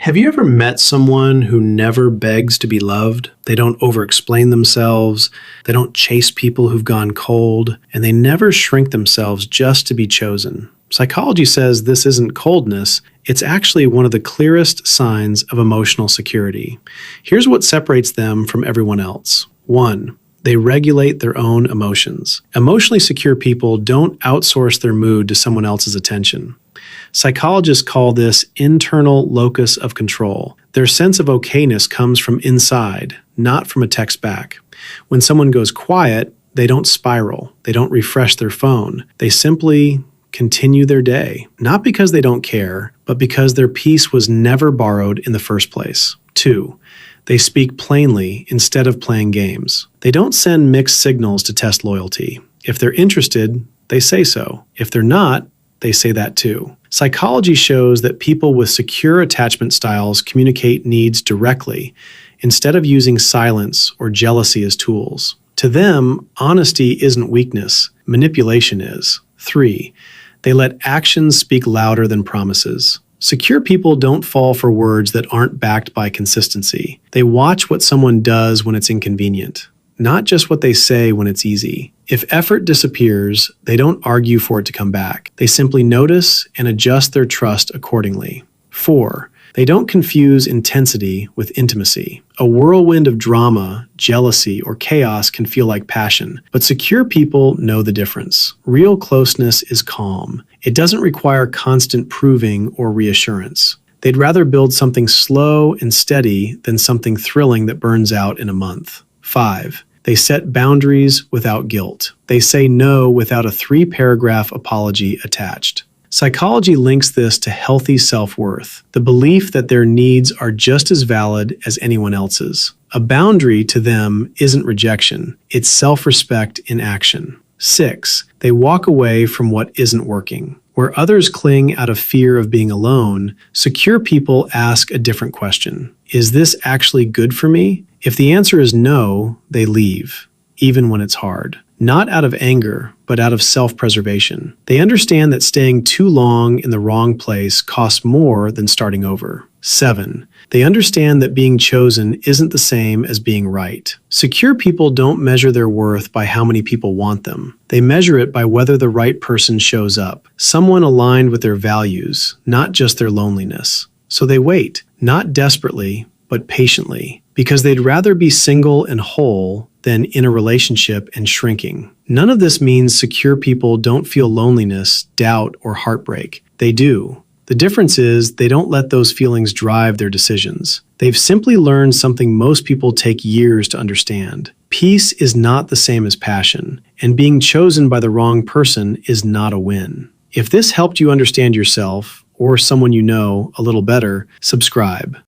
Have you ever met someone who never begs to be loved? They don't over-explain themselves, they don't chase people who've gone cold, and they never shrink themselves just to be chosen. Psychology says this isn't coldness, it's actually one of the clearest signs of emotional security. Here's what separates them from everyone else. 1. They regulate their own emotions. Emotionally secure people don't outsource their mood to someone else's attention. Psychologists call this internal locus of control. Their sense of okayness comes from inside, not from a text back. When someone goes quiet, they don't spiral. They don't refresh their phone. They simply continue their day, not because they don't care, but because their peace was never borrowed in the first place. 2. They speak plainly instead of playing games. They don't send mixed signals to test loyalty. If they're interested, they say so. If they're not, they say that too. Psychology shows that people with secure attachment styles communicate needs directly instead of using silence or jealousy as tools. To them, honesty isn't weakness, manipulation is. 3. They let actions speak louder than promises. Secure people don't fall for words that aren't backed by consistency. They watch what someone does when it's inconvenient, not just what they say when it's easy. If effort disappears, they don't argue for it to come back. They simply notice and adjust their trust accordingly. 4. They don't confuse intensity with intimacy. A whirlwind of drama, jealousy, or chaos can feel like passion, but secure people know the difference. Real closeness is calm. It doesn't require constant proving or reassurance. They'd rather build something slow and steady than something thrilling that burns out in a month. 5. They set boundaries without guilt. They say no without a 3-paragraph apology attached. Psychology links this to healthy self-worth, the belief that their needs are just as valid as anyone else's. A boundary to them isn't rejection, it's self-respect in action. 6. They walk away from what isn't working. Where others cling out of fear of being alone, secure people ask a different question. Is this actually good for me? If the answer is no, they leave, even when it's hard. Not out of anger, but out of self-preservation. They understand that staying too long in the wrong place costs more than starting over. 7. They understand that being chosen isn't the same as being right. Secure people don't measure their worth by how many people want them. They measure it by whether the right person shows up, someone aligned with their values, not just their loneliness. So they wait, not desperately, but patiently, because they'd rather be single and whole than in a relationship and shrinking. None of this means secure people don't feel loneliness, doubt, or heartbreak. They do. The difference is they don't let those feelings drive their decisions. They've simply learned something most people take years to understand. Peace is not the same as passion, and being chosen by the wrong person is not a win. If this helped you understand yourself, or someone you know, a little better, subscribe.